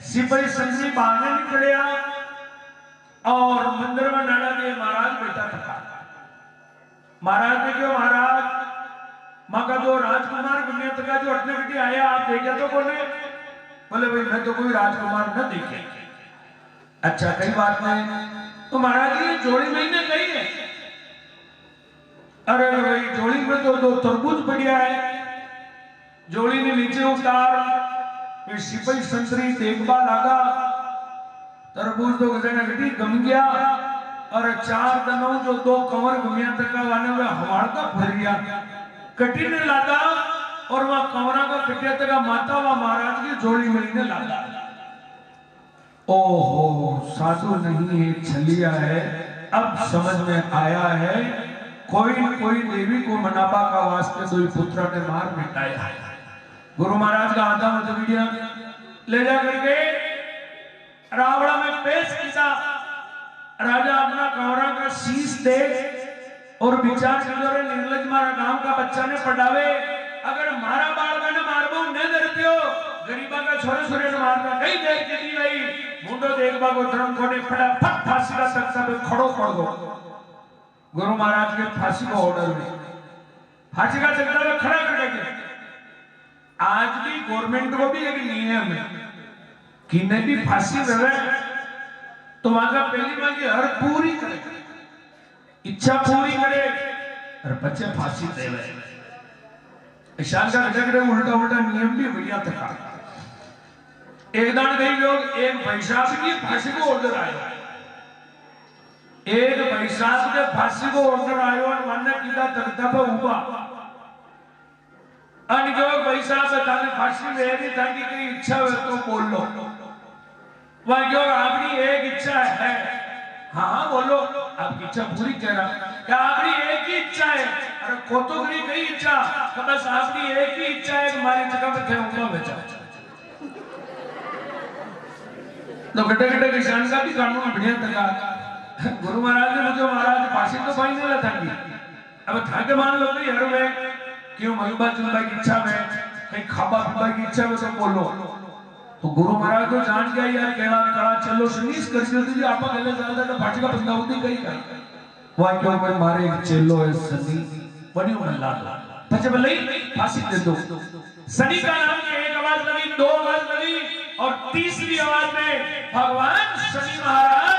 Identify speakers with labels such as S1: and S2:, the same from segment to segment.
S1: सिपाही संतरी बहाने निकलिया और मंदिर में नाड़ा दिए महाराज बैठा था। महाराज ने क्यों महाराज माँ का जो राजकुमार गुनियत का जो अटने बेटी आया आप देखा तो बोले भाई मैं तो कोई राजकुमार न देखे। अच्छा कई बात नहीं तो महाराज ये जोड़ी महीने गई है। अरे भाई जोड़ी में तो दो तरबूज बढ़िया है। जोड़ी ने नीचे उतार सिपाही संतरी देखबा लगा तरबूज तो गटी गम गया और 4 दिनों जो 2 कंवर घूमिया तक वाने में हमार का भर गया कटी ने लादा और वह कंवरा का कटिया तक माता व महाराज की जोड़ी महीने लादा। ओहो साधु नहीं है छलिया है। अब समझ में आया है कोई कोई देवी को मनापा का वास्ते दो पुत्र ने मार मिटाया है। गुरु महाराज का आधा मधुविया ले जा करके रावड़ा में पेश किया। राजा अपना कौरा का शीश दे और विचार करे निर्लज मारा गांव का बच्चा ने पढ़ावे अगर मारा बाल का न मारबो न डरते हो गरीबा का छोरे छोरे ने मारना कई देर के दी भाई मुंडो देखबा को धर्म कोने फटाफट फांसी का तख्ता पे खड़ो कर दो। गुरु महाराज के फांसी का ऑर्डर में फांसी का तख्ता पे खड़ा कर देते। आज भी गवर्नमेंट को भी एक नियम है कि नहीं भी फांसी देवे तो वहां का पहली मांगी हर पूरी करे इच्छा पूरी करे और बच्चे फांसी देवे। ईशान का झगड़े उल्टा उल्टा नियम भी बढ़िया था। एक दान कई लोग एक वैशाख की फांसी को ऑर्डर आया। एक वैशाख के फांसी को ऑर्डर आयो और मानने किया तख्ता पे उबा अनयोग वैशाख से ताने फांसी मेरी ताकि की इच्छा हो तो बोल लो। वह जो आपकी एक इच्छा है हाँ बोलो आपकी इच्छा पूरी कह रहा क्या आपकी एक ही इच्छा है। अरे कोतोगरी कई इच्छा बस आपकी एक ही इच्छा है हमारी जगह पे थे उनका बेचा तो गड्ढे गड्ढे किसान का भी कानून बढ़िया तरीका। गुरु महाराज ने मुझे महाराज फांसी तो पाई नहीं था अब था के मान लो हर में क्यों मलबा चुनबा की इच्छा में कहीं खाबा पीबा की इच्छा में तो बोलो तो गुरु महाराज तो जान गया यार कहना कड़ा चलो सुनीस कर दियो आप गले ज्यादा तो फांसी का बंदा होती कहीं का वहां क्यों मैं मारे एक चेलो है सनी बड़ी मल्ला पचे भले फांसी दे दो। सनी का नाम की एक आवाज लगी 2 आवाज लगी और तीसरी आवाज में भगवान शनि महाराज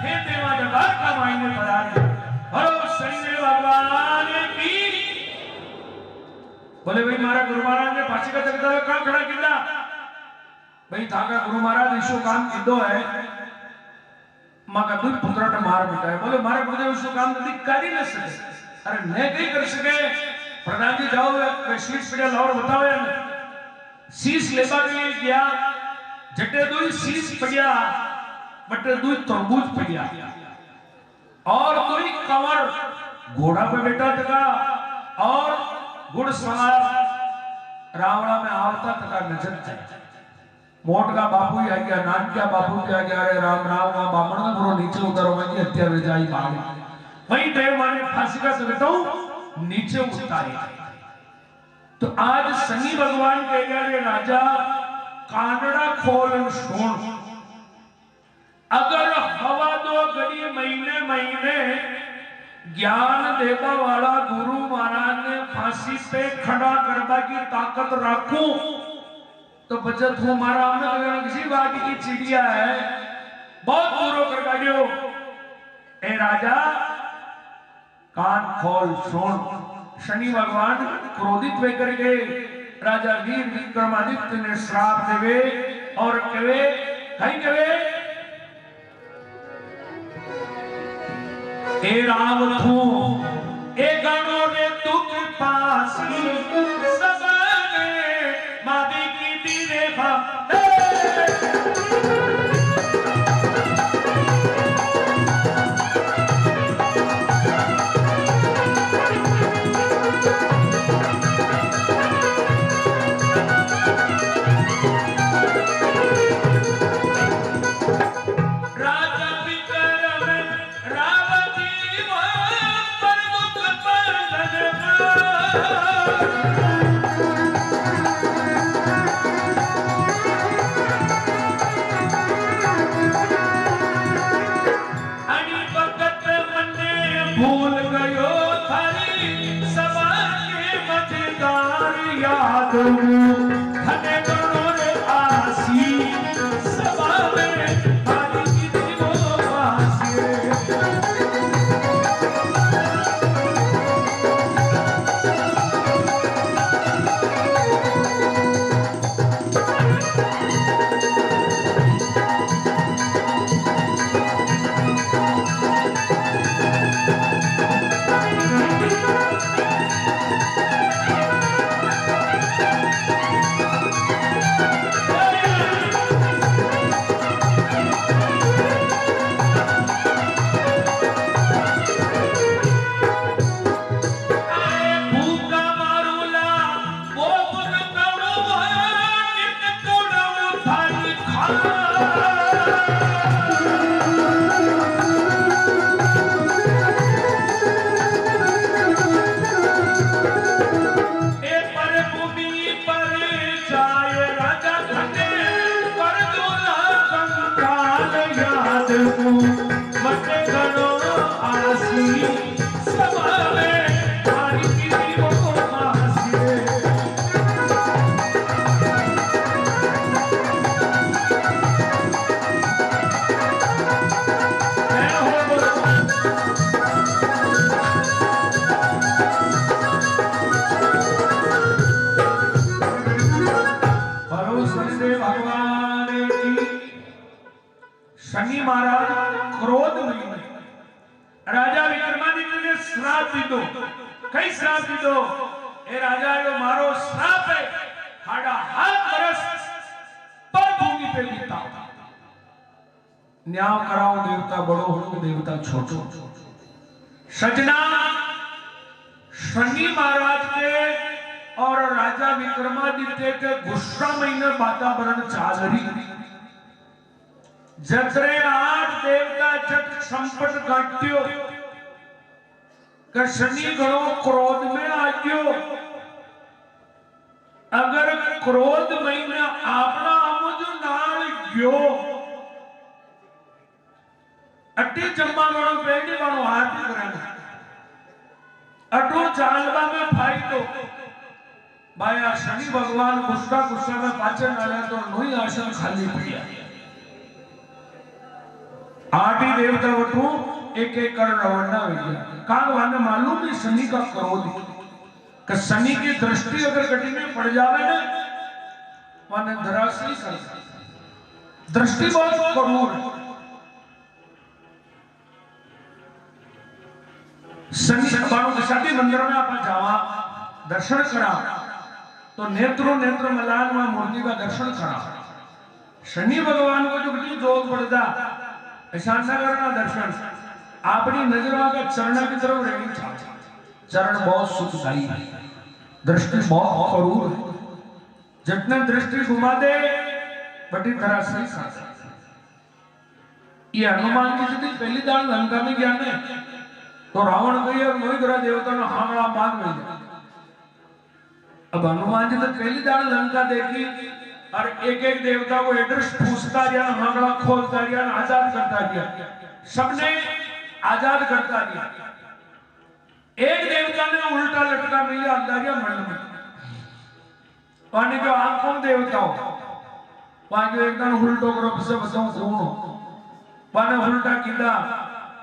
S1: हे देवा दरबार का मायने पधारे भरो शनि भगवान की। बोले भाई मारा गुरु महाराज ने फांसी का तख्ता कहां खड़ा किया भाई थाका गुरु महाराज ईशो काम किदो है मां का दुख पुत्र ने मार मिटाए। बोले मारे गुरुदेव ईशो काम नदी कर ही न सके। अरे नहीं कहीं कर सके प्रधान जी जाओ शीश पड़े लाहौर बताओ शीश लेबा के लिए गया जटे दुई शीश पड़िया बटे दुई तरबूज पड़िया और दुई कंवर घोड़ा पे बैठा था और गुड़ सवार रावड़ा में आवता तथा नजर जाए। मोट का बापू ही आ गया नान क्या बापू क्या गया अरे राम राम वहां बामण ने पूरा नीचे उतारो मैं हत्या में जाई भाग वही देव माने फांसी का तख्ता नीचे उतारे। तो आज शनि भगवान कह गया रे राजा कानड़ा खोल सुन अगर हवा दो घड़ी महीने महीने ज्ञान देता वाला गुरु महाराज ने फांसी पे खड़ा करवा की ताकत रखूं तो बचत हूं मारा हमने किसी बात की चिड़िया है बहुत दूरों कर गाड़ियो। ए राजा कान खोल सुन। शनि भगवान क्रोधित वे करके राजा वीर विक्रमादित्य ने श्राप देवे और कहे कहीं कहे ए राम तू ए गणों ने दुख पासी सबने मादी की दी रेखा
S2: Oh
S1: याद धने गणो रे आसी सभा में हारी कीधी वो वासी शनि महाराज क्रोध में राजा विक्रमादित्य ने श्राप दीधो कई श्राप दीधो ए राजा जो मारो श्राप है हाड़ा हाथ बरस पर भूमि पे बीता न्याय कराओ देवता बड़ो हो देवता छोटो सजना शनि महाराज के और राजा विक्रमादित्य के गुस्सा में वातावरण चाल रही जतरे आठ देवता जत संपट काट्यो कि शनि घणो क्रोध में आज्यो अगर क्रोध में आपना अमुज नाल गयो अट्टी जम्मा गणो पेड़ी गणो हाथ करेगा अटो चालवा में फायदो भाया शनि भगवान गुस्सा गुस्सा में पाचन आया तो नोई आसन खाली पिया आदि देवता वठू एक एक कर रवना विद्या कागवान मालूम है शनि का क्रोध कि शनि की दृष्टि अगर गड्डी में पड़ जावे ना माने धराशायी कर दृष्टि बहुत कठोर है शनि बाणों के शादी मंदिर में आप जावा दर्शन करा तो नेत्रों नेत्र मलान में मूर्ति का दर्शन करा शनि भगवान को जो कितनी जोर पड़ता ऐसा न करना दर्शन अपनी नजरों का चरण की तरफ रहनी चाहिए चरण बहुत सुखदायी है दृष्टि बहुत करूर है जितने दृष्टि घुमा दे बड़ी तरह से ये हनुमान जी जी पहली दाल लंका में गया ने तो रावण गई और मोहित देवता ने हांगड़ा मान गई अब हनुमान जी तो पहली दाल लंका देखी और एक एक देवता को एड्रेस पूछता गया हांगड़ा खोलता गया आजाद करता गया सबने आजाद करता गया एक देवता ने उल्टा लटका मिला अंदर गया मन में पानी जो आंखों देवता हो वहां जो एकदम उल्टो करो से बताऊं कौन हो पाने उल्टा किया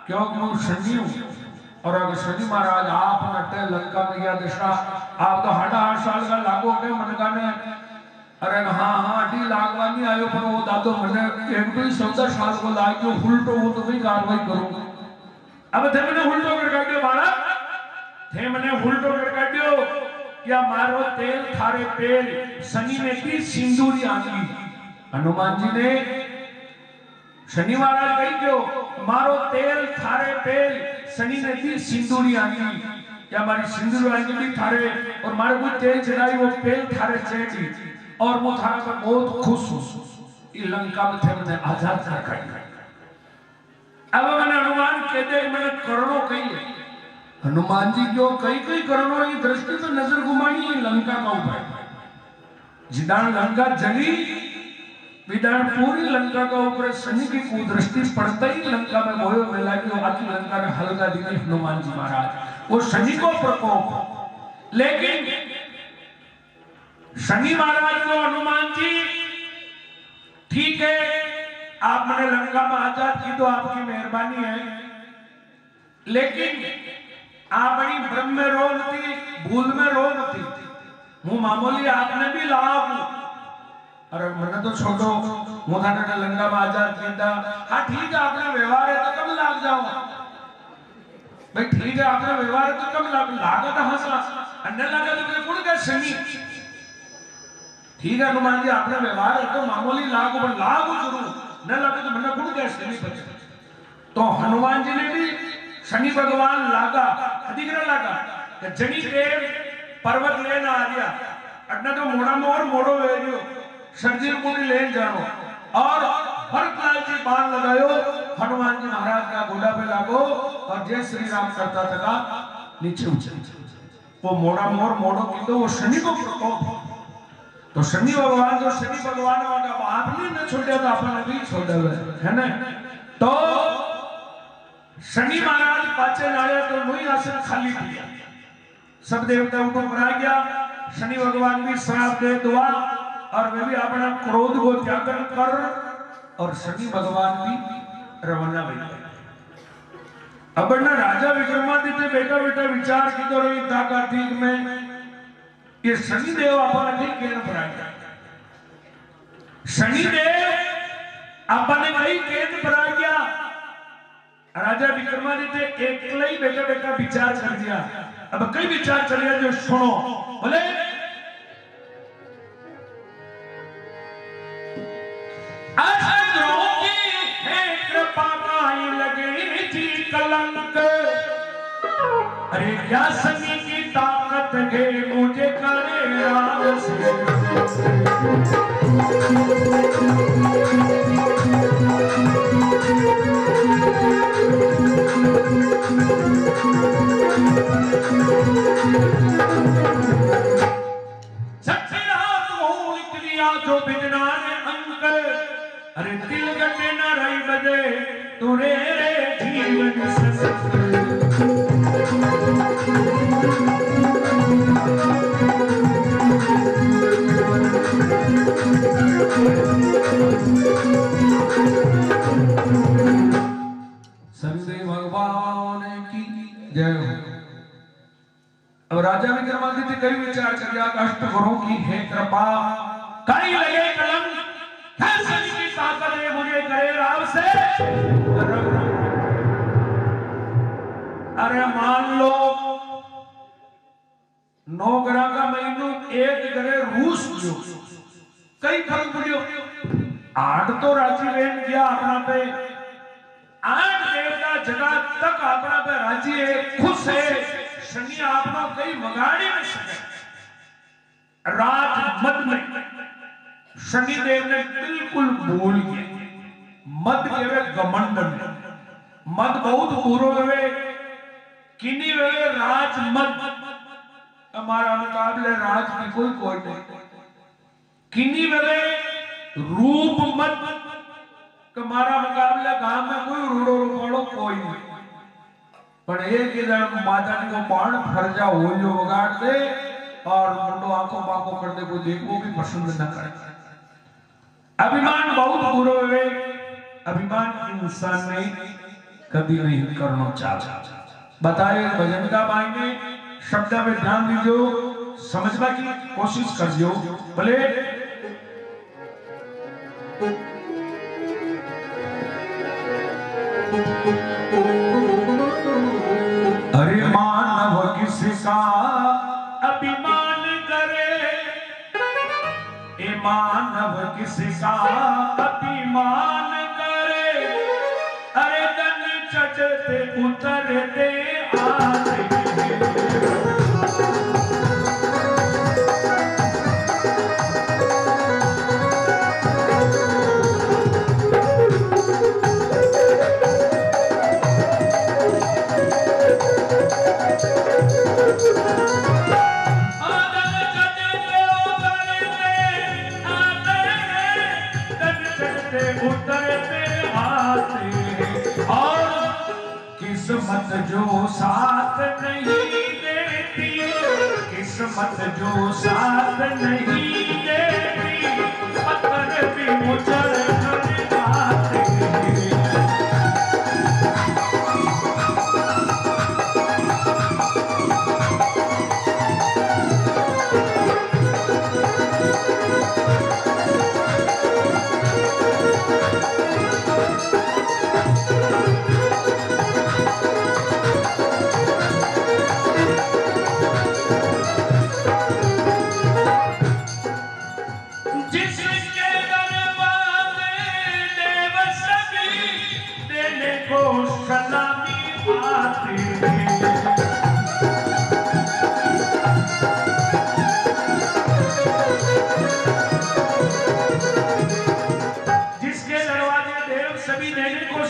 S1: क्योंकि मैं शनि हूं और अगर शनि महाराज आप नटे लंका में गया दशा आप तो 8 साल का लागो के मनका ने अरे हाँ हाँ डी लागवानी आयो पर वो दादो मने एक भी 14 साल को लाग्यो उल्टो वो तो भी कार्रवाई करूंगा अब थे मैंने उल्टो कर काटियो मारा थे मैंने उल्टो कर काटियो क्या मारो तेल थारे पेल शनि ने की सिंदूरी आंगी हनुमान जी ने शनि महाराज कही क्यों मारो तेल थारे पेल शनि ने की सिंदूरी आंगी क्या हमारी सिंदूर आंगी भी थारे और मारे वो तेल चढ़ाई वो पेल थारे चढ़ी और वो थारा पर बहुत खुश हूँ ये लंका में थे मैंने आजाद रखा अब मैंने हनुमान कहते मैंने करोड़ों कही है हनुमान जी जो कई कई करोड़ों की दृष्टि तो नजर घुमाई है लंका का ऊपर जिदान लंका जली विदान पूरी लंका का ऊपर शनि की कुदृष्टि पड़ता ही लंका में मोह मिला कि आखिर लंका का हल्का दिखे हनुमान जी महाराज वो शनि को प्रकोप लेकिन शनि महाराज को हनुमान जी, ठीक है आप मैंने लंका में आजाद की तो आपकी मेहरबानी है, लेकिन आपनी ब्रह्म में रो थी, भूल में रो थी, हूँ मामूली आपने भी लाभ, अरे मैंने तो छोड़ो हूँ थाने लंका में आजाद किया, हाँ ठीक है आपने व्यवहार है तो कब लाग जाओ भाई, ठीक है आपने व्यवहार है तो कब लागा था हंसा अन्य लागा तो मेरे कौन क्या शनि, ठीक है हनुमान जी आपने व्यवहार है तो मामूली लागू पर लागू जरूर न लगे तो मैंने खुद कैसे नहीं बचे। तो हनुमान जी ने भी शनि भगवान लागा अधिक न लागा कि जनी देव पर्वत लेना आ गया अटना तो मोड़ा मोर मोड़ो वेरियो सर्जी मुनि लेन जानो और हर काल जी बाण लगायो हनुमान जी महाराज का घोड़ा पे लागो और जय श्री राम करता था नीचे उछल वो मोड़ा मोर मोड़ो की तो वो शनि को प्रकोप, तो शनि भगवान जो शनि भगवान का आपने न छोड़ा तो आपने भी छोड़ा है ना। तो शनि महाराज पाचे नाले तो नहीं आसन खाली किया, सब देवता उनको बना गया, शनि भगवान भी श्राप दे दुआ और वे भी अपना क्रोध को त्यागन कर और शनि भगवान भी रवाना बन गए। अब ना राजा विक्रमादित्य बेटा बेटा विचार की तो रही ताकातीक में ये शनिदेव आपने कहीं केन भराया, शनिदेव आपने कहीं केन भराया, राजा विक्रमादित्य एकला ही बेटा बेटा विचार कर दिया। अब कई विचार चलिए जो सुनो बोले कलंक, अरे क्या शनि की ताकत है मुझे करे राम से, सच्ची रात वो लिख दिया जो बिजना ने अंक, अरे दिल गटे न रही बजे तुरे जीवन सस शनिदेव भगवान की जय हो। अब राजा विक्रमादित्य कई विचार कर दिया, कष्ट गुरु की है कृपा, कहीं लगे कलंक, है शनि की ताकत है मुझे करे राम से, अरे मान लो 9 ग्रह का महीनों एक ग्रह रूस जो कई फर्क पड़ियो, 8 तो राजी वेन किया अपना पे, 8 देवता जगत तक अपना पे राजी है, खुश है, शनि आपना कई वगाड़ी न सके। राज मद में शनिदेव ने बिल्कुल भूल गए, मद केवे घमंड में, मद बहुत बुरो है, किन्हीं वे राज मद, हमारा मुकाबले राज की कोई नहीं, किन्हीं वे रूप मद, हमारा मुकाबले गांव में कोई रूड़ो रूपाड़ो कोई नहीं, पर एक इधर माता को बाण फरजा हो जो वगाड़ दे और मुंडो आंखों बांखों कर दे, कोई देखो भी पसंद न करे। अभिमान बहुत बुरो है, अभिमान इंसान ने कभी नहीं करना चाहिए। बताए भजन का मायने शब्द में ध्यान दीजो, समझने की कोशिश करियो। भले अरे मानव किसका अभिमान करे, ए मानव किसका अभिमान करे, अरे दन चढ़ते उतरते आते किस्मत जो साथ नहीं देती किस्मत जो साथ नहीं देती पत्थर भी मुझर कर जाते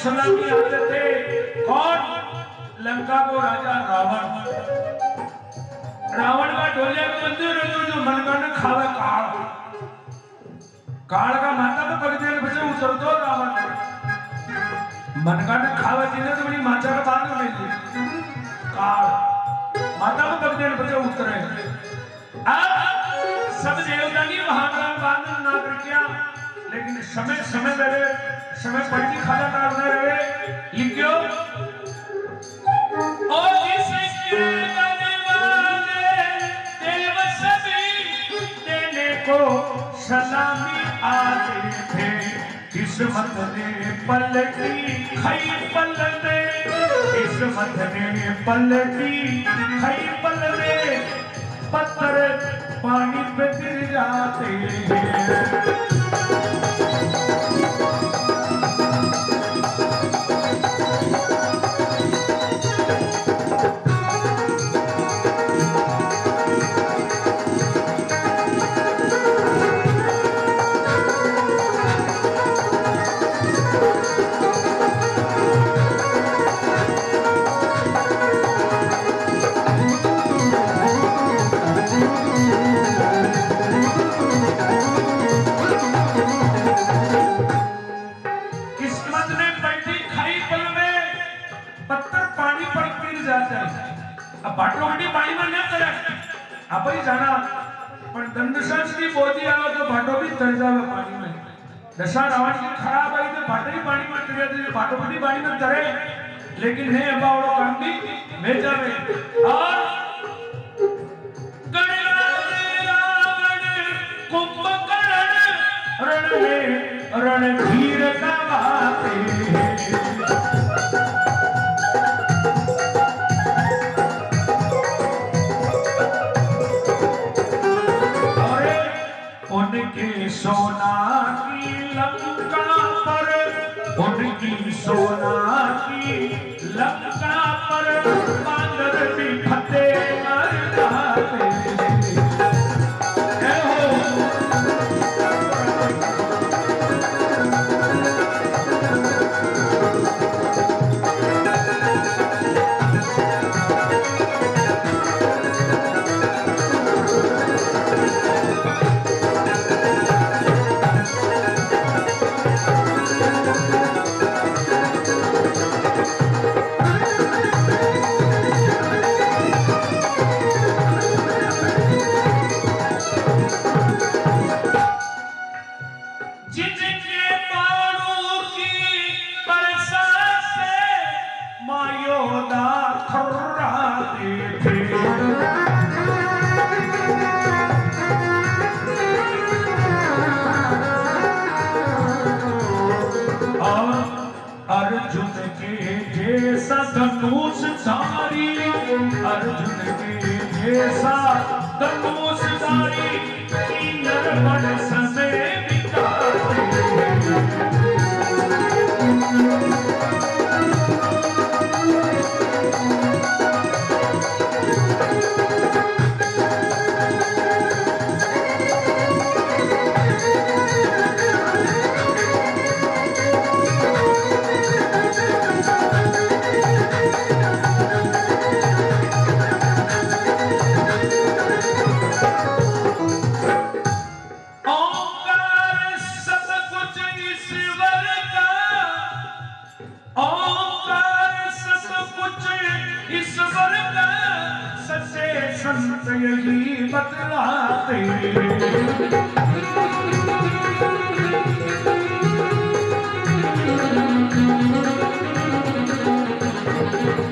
S1: सलामी आते थे। कौन? लंका को राजा रावण। रावण का ढोलिया का मंदिर जो मनगढ़ खावे काल काल का माता को पकड़े बचे उतर दो रावण मनगढ़ खावे जिन्हें तो बड़ी माचा का बांध में थी काल माता को पकड़े बचे उतरे। अब सब देवता की महान बांध ना कर किया लेकिन समय समय मेरे समय पलटी खाना काटने रहे लिखियो और जिसके बनवाले देव सभी देने को सलामी आते थे। किस्मत ने पलटी खई पल में किस्मत ने पलटी खई पल में पत्थर पानी पे गिर जाते हैं। दशा रावण की खराब आई तो भाटे ही पानी में गिरे थे भाटो भी पानी में तरे लेकिन है अबावड़ो काम भी भेजा में और रावण कुंभकर्ण रण में रणधीर का बाते उनके सोना की लंका पर उनकी सोना की लंका पर बांदर भी फतेह कर जाते संत यही बतलाते।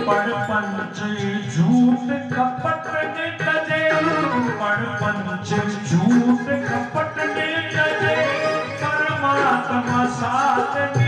S1: पड़पंच झूठ कपट ने तजे, पड़पंच झूठ कपट ने तजे, परमात्मा साथ